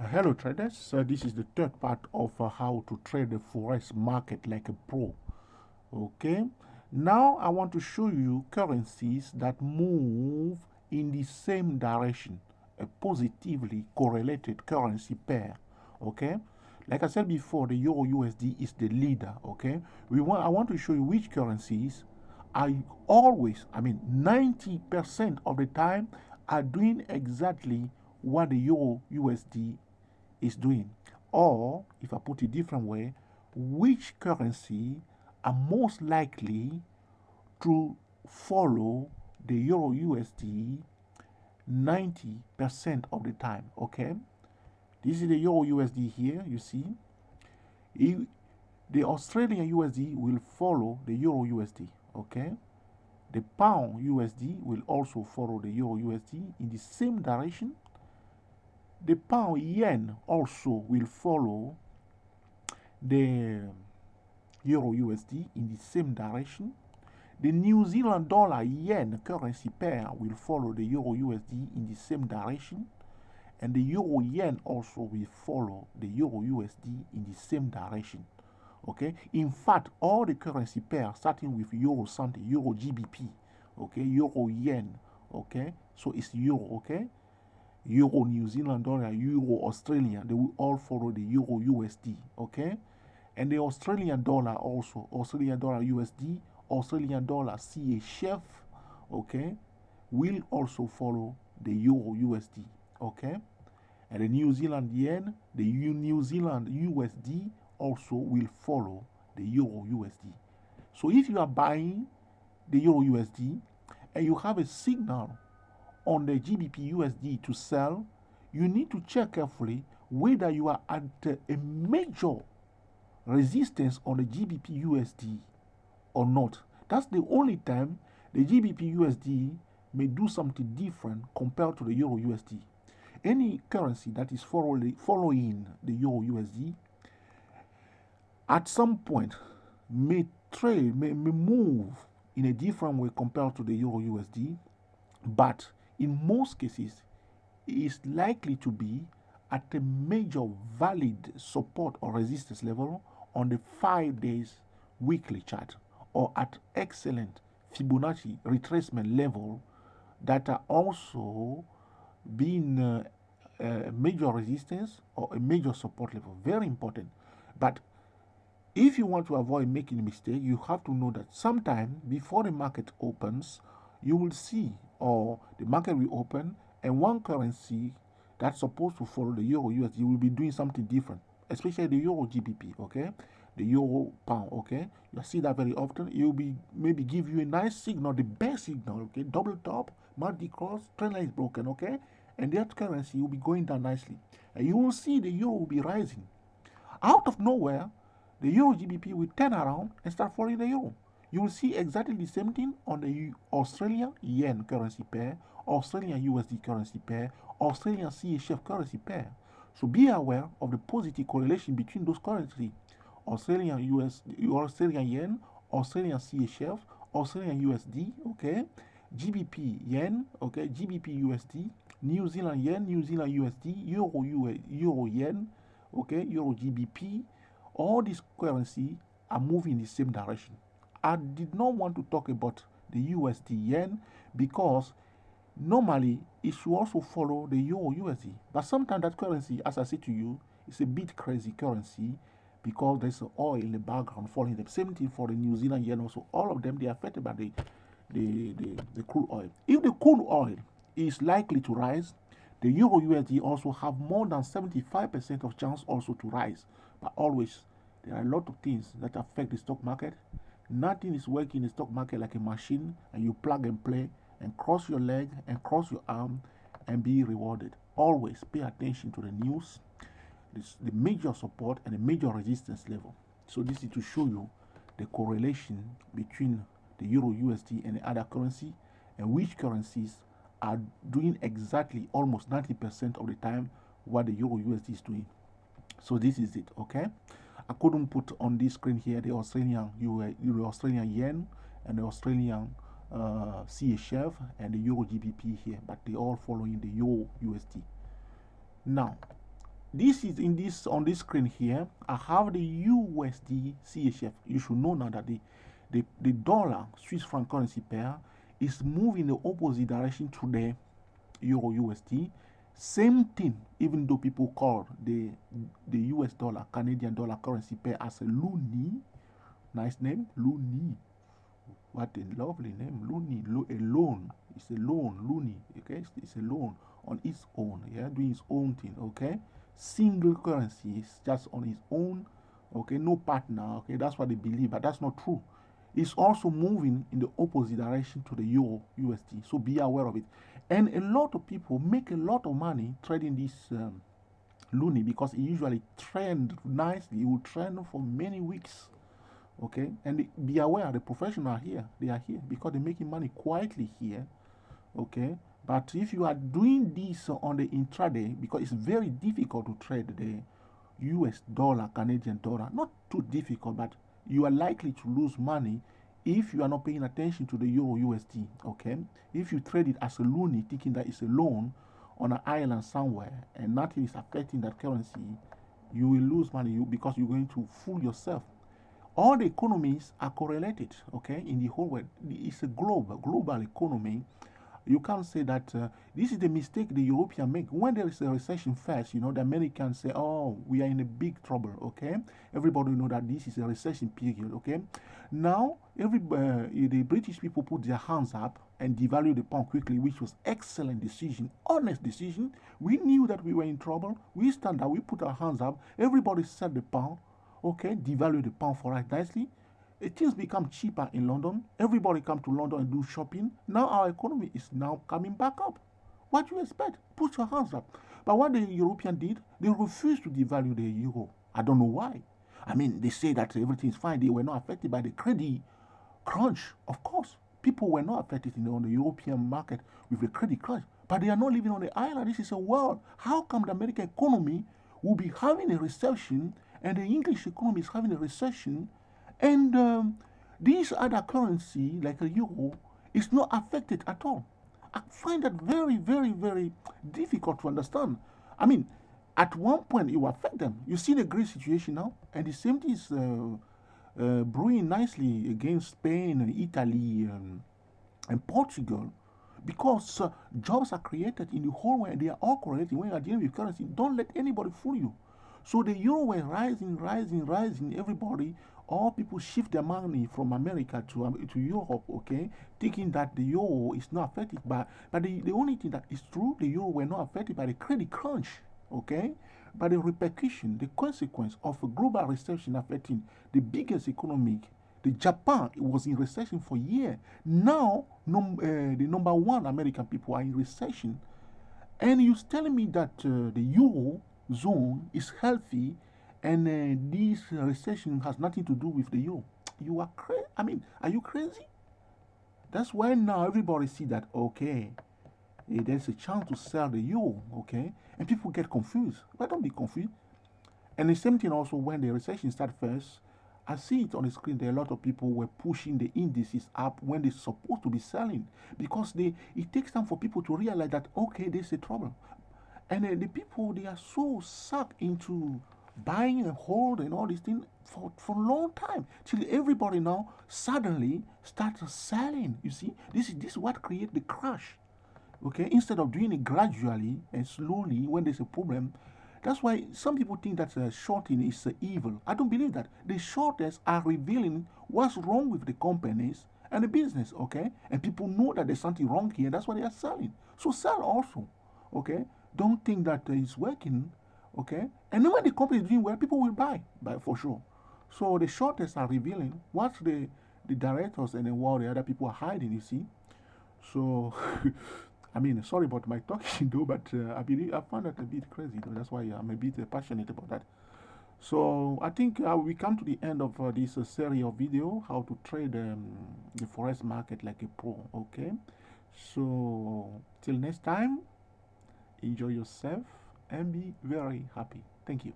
Hello traders, this is the third part of how to trade the Forex market like a pro. Okay, now I want to show you currencies that move in the same direction, a positively correlated currency pair. Okay, like I said before, the Euro USD is the leader. Okay, I want to show you which currencies are always, 90% of the time, are doing exactly what the Euro USD is doing. Or, if I put it different way, which currency are most likely to follow the Euro USD 90% of the time. Okay, this is the Euro USD here. You see, the Australian USD will follow the Euro USD. Okay, the Pound USD will also follow the Euro USD in the same direction. The Pound Yen also will follow the Euro USD in the same direction. The New Zealand dollar yen currency pair will follow the Euro USD in the same direction. And the Euro yen also will follow the Euro USD in the same direction. Okay, in fact, all the currency pairs starting with Euro something, Euro GBP, okay, Euro yen, okay, so it's Euro, okay, Euro New Zealand dollar, Euro Australian, they will all follow the Euro USD, okay? And the Australian dollar also, Australian dollar USD, Australian dollar CHF, okay, will also follow the Euro USD, okay? And the New Zealand yen, the New Zealand USD also will follow the Euro USD. So if you are buying the Euro USD and you have a signal on the GBP USD to sell, you need to check carefully whether you are at a major resistance on the GBP USD or not. That's the only time the GBP USD may do something different compared to the Euro USD. Any currency that is following the Euro USD at some point may move in a different way compared to the Euro USD, but in most cases it is likely to be at a major valid support or resistance level on the 5 days weekly chart, or at excellent Fibonacci retracement level that are also being a major resistance or a major support level. Very important. But if you want to avoid making a mistake, you have to know that sometime before the market opens, you will see, or the market will open, and one currency that's supposed to follow the Euro USD will be doing something different, especially the Euro GBP, okay? The Euro Pound, okay? You see that very often. It will be maybe give you a nice signal, the best signal, okay? Double top, multi cross, trend line is broken, okay? And that currency will be going down nicely. And you will see the Euro will be rising. Out of nowhere, the Euro GBP will turn around and start following the Euro. You will see exactly the same thing on the Australian yen currency pair, Australian USD currency pair, Australian CHF currency pair. So be aware of the positive correlation between those currencies. Australian yen, Australian CHF, Australian USD, okay, GBP yen, okay, GBP USD, New Zealand yen, New Zealand USD, Euro yen, okay, Euro GBP. All these currencies are moving in the same direction. I did not want to talk about the USD yen because normally it should also follow the Euro USD. But sometimes that currency, as I said to you, is a bit crazy currency because there's oil in the background following them. Same thing for the New Zealand yen also. All of them, they are affected by the crude oil. If the crude oil is likely to rise, the Euro USD also have more than 75% of chance also to rise. But always, there are a lot of things that affect the stock market. Nothing is working in the stock market like a machine and you plug and play and cross your leg and cross your arm and be rewarded. Always pay attention to the news, the major support and the major resistance level. So this is to show you the correlation between the Euro USD and the other currency, and which currencies are doing exactly almost 90% of the time what the Euro USD is doing. So this is it, okay? I couldn't put on this screen here the Australian yen and the Australian CHF and the Euro GBP here, but they all following the Euro USD. Now, this is in this on this screen here. I have the USD CHF. You should know now that the dollar Swiss franc currency pair is moving the opposite direction to the Euro USD. Same thing, even though people call the US dollar Canadian dollar currency pair as a loonie. Nice name, loonie. What a lovely name, loonie. A loan. It's a loan, loonie. Okay, it's a loan on its own. Yeah, doing its own thing. Okay, single currency is just on its own. Okay, no partner. Okay, that's what they believe, but that's not true. It's also moving in the opposite direction to the Euro USD. So be aware of it. And a lot of people make a lot of money trading this loonie because it usually trend nicely. It will trend for many weeks. Okay, and be aware the professionals are here. They are here because they're making money quietly here. Okay, but if you are doing this on the intraday, because it's very difficult to trade the US dollar, Canadian dollar, not too difficult, but you are likely to lose money if you are not paying attention to the Euro USD. Okay, if you trade it as a loonie, thinking that it's a loan on an island somewhere and nothing is affecting that currency, you will lose money because you're going to fool yourself. All the economies are correlated, okay, in the whole world. It's a global economy. You can't say that this is the mistake the Europeans make. When there is a recession first, you know, the Americans say, oh, we are in a big trouble, okay? Everybody know that this is a recession period, okay? Now, the British people put their hands up and devalue the pound quickly, which was excellent decision, honest decision. We knew that we were in trouble. We stand up, we put our hands up. Everybody set the pound, okay? Devalue the pound for us nicely. Things become cheaper in London. Everybody come to London and do shopping. Now our economy is now coming back up. What do you expect? Put your hands up. But what the European did, they refused to devalue the euro. I don't know why. I mean, they say that everything is fine. They were not affected by the credit crunch. Of course, people were not affected on the European market with the credit crunch. But they are not living on the island. This is a world. How come the American economy will be having a recession and the English economy is having a recession? And these other currency, like a euro, is not affected at all. I find that very, very, very difficult to understand. I mean, at one point it will affect them. You see the Greece situation now, and the same thing is brewing nicely against Spain and Italy and Portugal, because jobs are created in the whole world. They are all correlated. When you are dealing with currency, don't let anybody fool you. So the euro were rising, rising, rising. Everybody, all people shift their money from America to Europe, okay, thinking that the euro is not affected by. But the only thing that is true, the euro were not affected by the credit crunch, okay, by the repercussion, the consequence of a global recession affecting the biggest economic. The Japan was in recession for years. Now, the number one American people are in recession, and you're telling me that the euro zone is healthy and this recession has nothing to do with the euro. You are crazy. I mean, are you crazy? That's why now everybody see that, okay, there's a chance to sell the euro, okay? And people get confused. But don't be confused. And the same thing also when the recession started first, I see it on the screen. There are a lot of people were pushing the indices up when they're supposed to be selling, because it takes time for people to realize that, okay, there's a trouble. And the people, they are so sucked into buying and hold and all these things for a long time, till everybody now suddenly starts selling. You see, this is what creates the crash. Okay, instead of doing it gradually and slowly when there's a problem. That's why some people think that shorting is evil. I don't believe that. The shorters are revealing what's wrong with the companies and the business, okay? And people know that there's something wrong here. That's why they are selling. So sell also, okay? Don't think that it's working, okay? And then when the company is doing well, people will buy for sure. So the shorters are revealing what the directors and what the other people are hiding, you see? So... I mean, sorry about my talking though, but I found that a bit crazy though. That's why I'm a bit passionate about that. So I think we come to the end of this series of video, how to trade the forex market like a pro. Okay, so till next time, enjoy yourself and be very happy. Thank you.